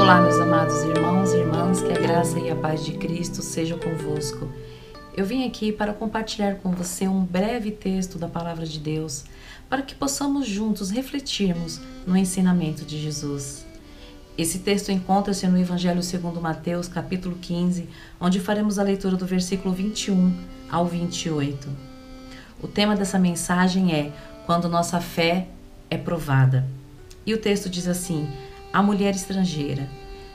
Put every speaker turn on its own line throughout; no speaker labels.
Olá, meus amados irmãos e irmãs, que a graça e a paz de Cristo sejam convosco. Eu vim aqui para compartilhar com você um breve texto da Palavra de Deus, para que possamos juntos refletirmos no ensinamento de Jesus. Esse texto encontra-se no Evangelho segundo Mateus, capítulo 15, onde faremos a leitura do versículo 21 ao 28. O tema dessa mensagem é Quando nossa fé é provada. E o texto diz assim: a mulher estrangeira.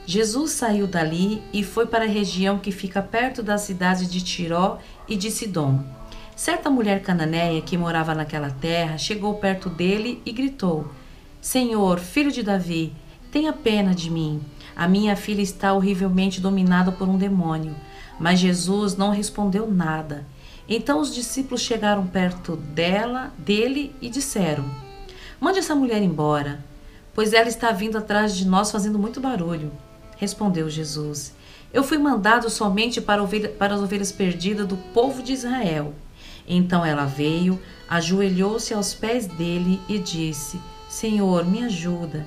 Jesus saiu dali e foi para a região que fica perto das cidades de Tiró e de Sidom. Certa mulher cananeia que morava naquela terra chegou perto dele e gritou: Senhor, filho de Davi, tenha pena de mim. A minha filha está horrivelmente dominada por um demônio. Mas Jesus não respondeu nada. Então os discípulos chegaram perto dele e disseram: Mande essa mulher embora, pois ela está vindo atrás de nós fazendo muito barulho. Respondeu Jesus: Eu fui mandado somente para as ovelhas perdidas do povo de Israel. Então ela veio, ajoelhou-se aos pés dele e disse: Senhor, me ajuda.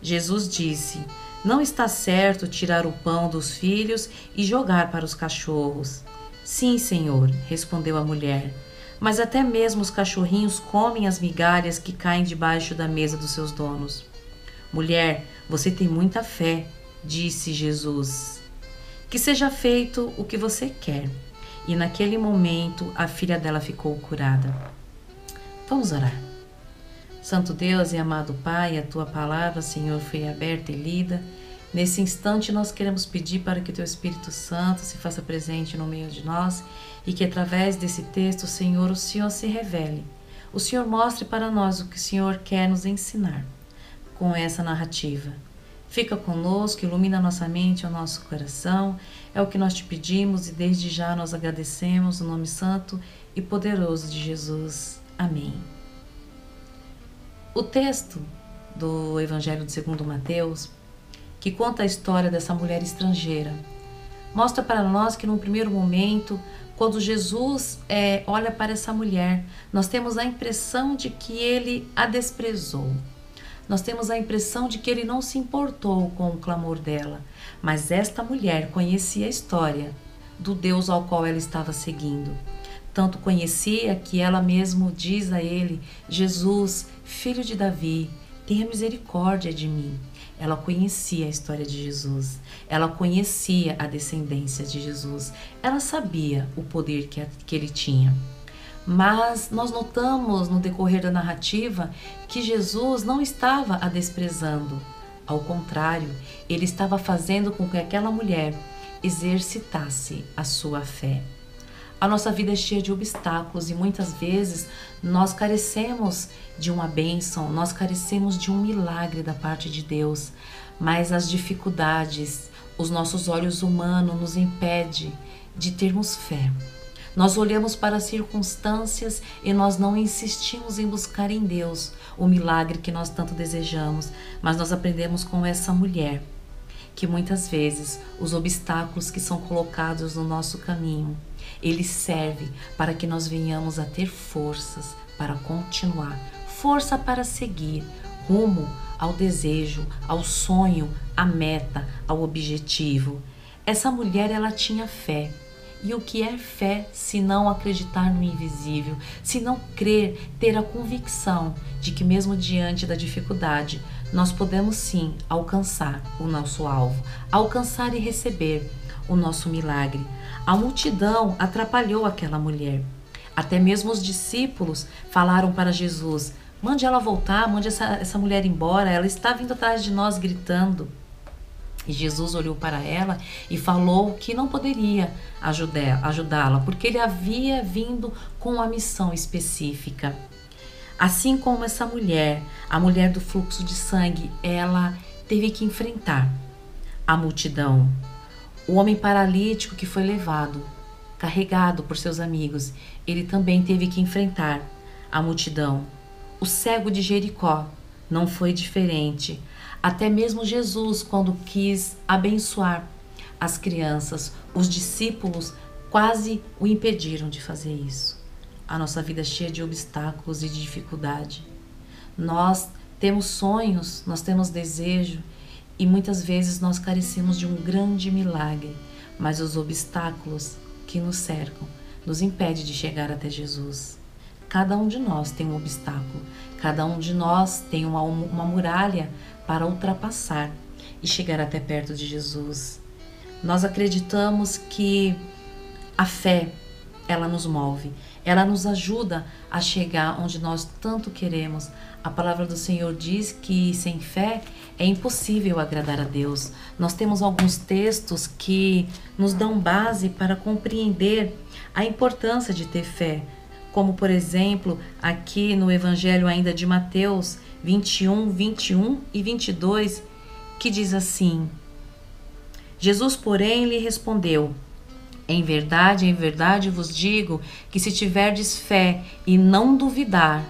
Jesus disse: Não está certo tirar o pão dos filhos e jogar para os cachorros. Sim, Senhor, respondeu a mulher, mas até mesmo os cachorrinhos comem as migalhas que caem debaixo da mesa dos seus donos. Mulher, você tem muita fé, disse Jesus. Que seja feito o que você quer. E naquele momento a filha dela ficou curada. Vamos orar. Santo Deus e amado Pai, a tua palavra, Senhor, foi aberta e lida. Nesse instante nós queremos pedir para que o teu Espírito Santo se faça presente no meio de nós e que através desse texto, Senhor, o Senhor se revele. O Senhor mostre para nós o que o Senhor quer nos ensinar com essa narrativa. Fica conosco, ilumina nossa mente e o nosso coração. É o que nós te pedimos e desde já nós agradecemos no nome santo e poderoso de Jesus. Amém. O texto do Evangelho segundo Mateus, que conta a história dessa mulher estrangeira, mostra para nós que num primeiro momento, quando Jesus olha para essa mulher, nós temos a impressão de que ele a desprezou. Nós temos a impressão de que ele não se importou com o clamor dela, mas esta mulher conhecia a história do Deus ao qual ela estava seguindo. Tanto conhecia que ela mesmo diz a ele: Jesus, filho de Davi, tenha misericórdia de mim. Ela conhecia a história de Jesus, ela conhecia a descendência de Jesus, ela sabia o poder que ele tinha. Mas nós notamos no decorrer da narrativa que Jesus não estava a desprezando. Ao contrário, ele estava fazendo com que aquela mulher exercitasse a sua fé. A nossa vida é cheia de obstáculos e muitas vezes nós carecemos de uma bênção, nós carecemos de um milagre da parte de Deus, mas as dificuldades, os nossos olhos humanos nos impedem de termos fé. Nós olhamos para as circunstâncias e nós não insistimos em buscar em Deus o milagre que nós tanto desejamos, mas nós aprendemos com essa mulher que muitas vezes os obstáculos que são colocados no nosso caminho, eles servem para que nós venhamos a ter forças para continuar, força para seguir rumo ao desejo, ao sonho, à meta, ao objetivo. Essa mulher, ela tinha fé. E o que é fé se não acreditar no invisível, se não crer, ter a convicção de que mesmo diante da dificuldade, nós podemos sim alcançar o nosso alvo, alcançar e receber o nosso milagre. A multidão atrapalhou aquela mulher. Até mesmo os discípulos falaram para Jesus: mande ela voltar, mande essa mulher embora, ela está vindo atrás de nós gritando. E Jesus olhou para ela e falou que não poderia ajudá-la, porque ele havia vindo com uma missão específica. Assim como essa mulher, a mulher do fluxo de sangue, ela teve que enfrentar a multidão. O homem paralítico que foi levado, carregado por seus amigos, ele também teve que enfrentar a multidão. O cego de Jericó não foi diferente. Até mesmo Jesus, quando quis abençoar as crianças, os discípulos quase o impediram de fazer isso. A nossa vida é cheia de obstáculos e de dificuldade. Nós temos sonhos, nós temos desejo E muitas vezes nós carecemos de um grande milagre, mas os obstáculos que nos cercam nos impedem de chegar até Jesus. Cada um de nós tem um obstáculo, cada um de nós tem uma muralha para ultrapassar e chegar até perto de Jesus. Nós acreditamos que a fé, ela nos move, ela nos ajuda a chegar onde nós tanto queremos. A palavra do Senhor diz que sem fé é impossível agradar a Deus. Nós temos alguns textos que nos dão base para compreender a importância de ter fé, como por exemplo, aqui no Evangelho ainda de Mateus 21, 21 e 22, que diz assim: Jesus, porém, lhe respondeu: em verdade vos digo que se tiverdes fé e não duvidar,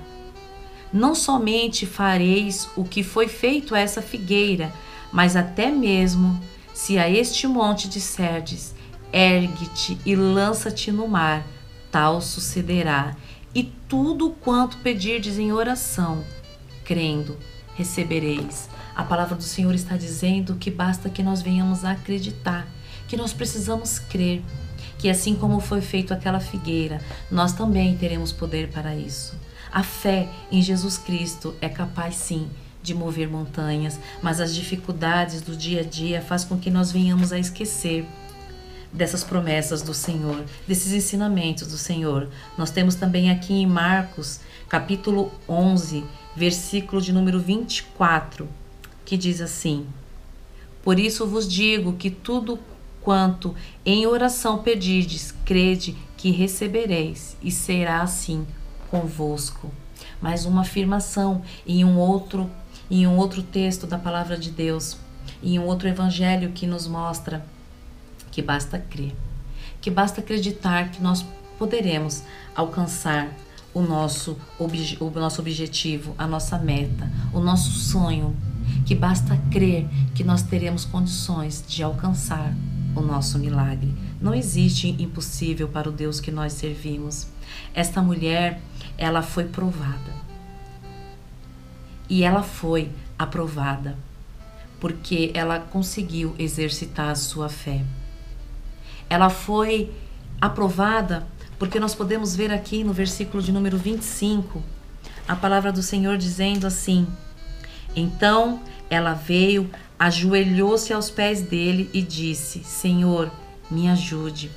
não somente fareis o que foi feito a essa figueira, mas até mesmo se a este monte disserdes: ergue-te e lança-te no mar, tal sucederá. E tudo quanto pedirdes em oração, crendo, recebereis. A palavra do Senhor está dizendo que basta que nós venhamos a acreditar, que nós precisamos crer, que assim como foi feito aquela figueira, nós também teremos poder para isso. A fé em Jesus Cristo é capaz sim de mover montanhas, mas as dificuldades do dia a dia faz com que nós venhamos a esquecer dessas promessas do Senhor, desses ensinamentos do Senhor. Nós temos também aqui em Marcos, capítulo 11, versículo de número 24, que diz assim: por isso vos digo que tudo quanto em oração pedirdes, crede que recebereis, e será assim convosco. Mais uma afirmação em um outro texto da palavra de Deus, em um outro evangelho que nos mostra que basta crer, que basta acreditar que nós poderemos alcançar o nosso objetivo, a nossa meta, o nosso sonho, que basta crer que nós teremos condições de alcançar o nosso milagre. Não existe impossível para o Deus que nós servimos. Esta mulher, ela foi provada. E ela foi aprovada porque ela conseguiu exercitar a sua fé. Ela foi aprovada porque nós podemos ver aqui no versículo de número 25, a palavra do Senhor dizendo assim: então ela veio, ajoelhou-se aos pés dele e disse: Senhor, me ajude.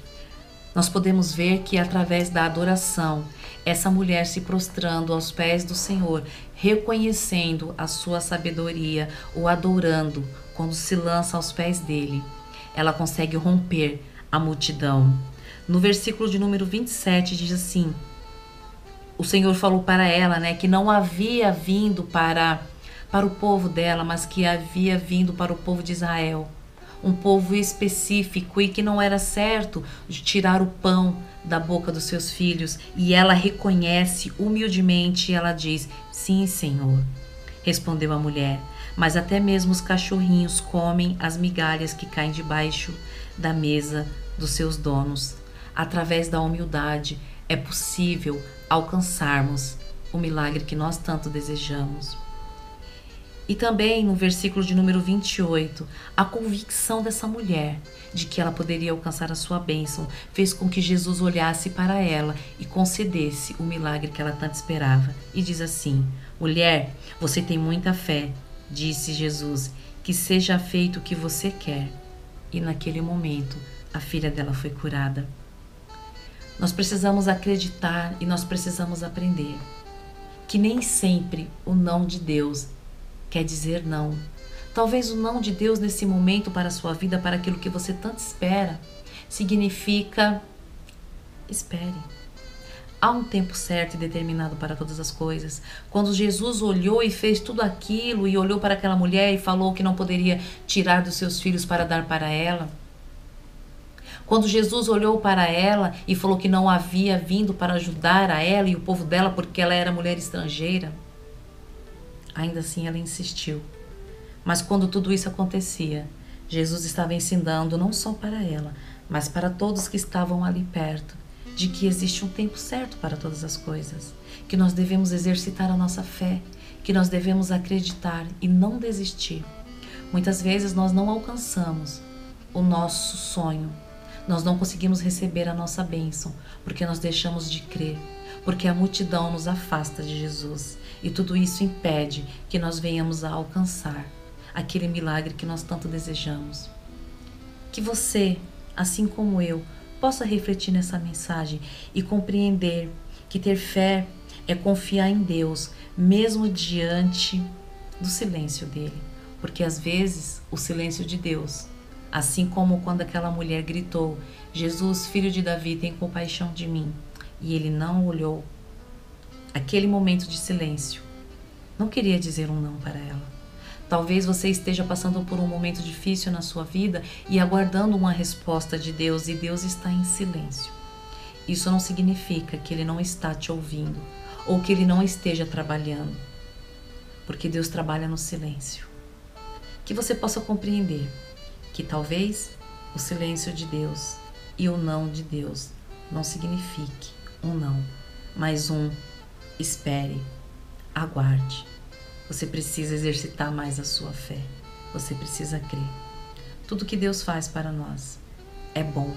Nós podemos ver que através da adoração, essa mulher se prostrando aos pés do Senhor, reconhecendo a sua sabedoria, o adorando, quando se lança aos pés dele, ela consegue romper a multidão. No versículo de número 27 diz assim: o Senhor falou para ela, que não havia vindo para o povo dela, mas que havia vindo para o povo de Israel, um povo específico, e que não era certo de tirar o pão da boca dos seus filhos. E ela reconhece humildemente e ela diz: sim, Senhor. Respondeu a mulher: mas até mesmo os cachorrinhos comem as migalhas que caem debaixo da mesa dos seus donos. Através da humildade é possível alcançarmos o milagre que nós tanto desejamos. E também no versículo de número 28, a convicção dessa mulher de que ela poderia alcançar a sua bênção fez com que Jesus olhasse para ela e concedesse o milagre que ela tanto esperava. E diz assim: mulher, você tem muita fé, disse Jesus, que seja feito o que você quer. E naquele momento, a filha dela foi curada. Nós precisamos acreditar e nós precisamos aprender que nem sempre o não de Deus quer dizer não. Talvez o não de Deus nesse momento para a sua vida, para aquilo que você tanto espera, significa: espere. Há um tempo certo e determinado para todas as coisas. Quando Jesus olhou e fez tudo aquilo e olhou para aquela mulher e falou que não poderia tirar dos seus filhos para dar para ela, quando Jesus olhou para ela e falou que não havia vindo para ajudar a ela e o povo dela porque ela era mulher estrangeira, ainda assim ela insistiu. Mas quando tudo isso acontecia, Jesus estava ensinando não só para ela, mas para todos que estavam ali perto, de que existe um tempo certo para todas as coisas, que nós devemos exercitar a nossa fé, que nós devemos acreditar e não desistir. Muitas vezes nós não alcançamos o nosso sonho, nós não conseguimos receber a nossa bênção, porque nós deixamos de crer, porque a multidão nos afasta de Jesus, e tudo isso impede que nós venhamos a alcançar aquele milagre que nós tanto desejamos. Que você, assim como eu, possa refletir nessa mensagem e compreender que ter fé é confiar em Deus, mesmo diante do silêncio dele. Porque às vezes o silêncio de Deus, assim como quando aquela mulher gritou: Jesus, filho de Davi, tem compaixão de mim, e ele não olhou, aquele momento de silêncio não queria dizer um não para ela. Talvez você esteja passando por um momento difícil na sua vida e aguardando uma resposta de Deus, e Deus está em silêncio. Isso não significa que Ele não está te ouvindo ou que Ele não esteja trabalhando, porque Deus trabalha no silêncio. Que você possa compreender que talvez o silêncio de Deus e o não de Deus não signifique um não, mas um espere, aguarde. Você precisa exercitar mais a sua fé. Você precisa crer. Tudo que Deus faz para nós é bom,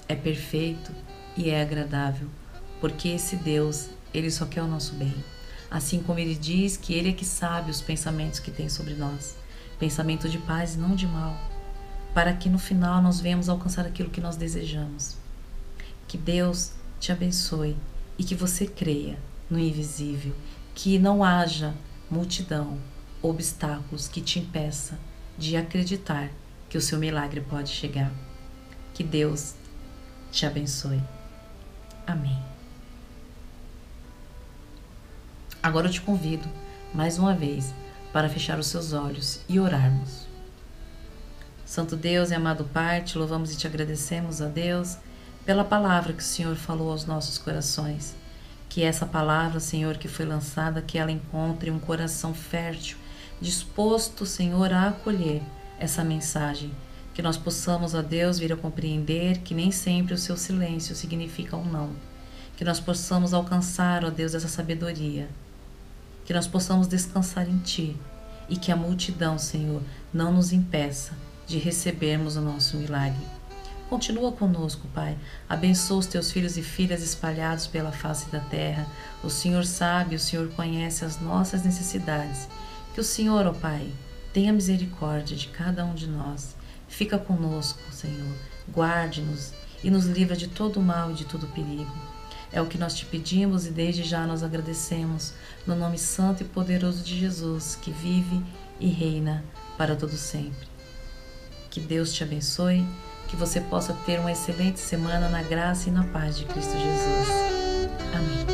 é perfeito e é agradável, porque esse Deus, Ele só quer o nosso bem. Assim como Ele diz que Ele é que sabe os pensamentos que tem sobre nós, pensamento de paz e não de mal, para que no final nós venhamos alcançar aquilo que nós desejamos. Que Deus te abençoe e que você creia no invisível, que não haja multidão, obstáculos que te impeça de acreditar que o seu milagre pode chegar. Que Deus te abençoe. Amém. Agora eu te convido, mais uma vez, para fechar os seus olhos e orarmos. Santo Deus e amado Pai, te louvamos e te agradecemos, ó Deus, pela palavra que o Senhor falou aos nossos corações. Que essa palavra, Senhor, que foi lançada, que ela encontre um coração fértil, disposto, Senhor, a acolher essa mensagem. Que nós possamos, ó Deus, vir a compreender que nem sempre o seu silêncio significa um não. Que nós possamos alcançar, ó Deus, essa sabedoria. Que nós possamos descansar em Ti e que a multidão, Senhor, não nos impeça de recebermos o nosso milagre. Continua conosco, Pai. Abençoa os teus filhos e filhas espalhados pela face da terra. O Senhor sabe, o Senhor conhece as nossas necessidades. Que o Senhor, ó Pai, tenha misericórdia de cada um de nós. Fica conosco, Senhor. Guarde-nos e nos livra de todo mal e de todo perigo. É o que nós te pedimos e desde já nós agradecemos, no nome santo e poderoso de Jesus, que vive e reina para todo sempre. Que Deus te abençoe. Que você possa ter uma excelente semana na graça e na paz de Cristo Jesus. Amém.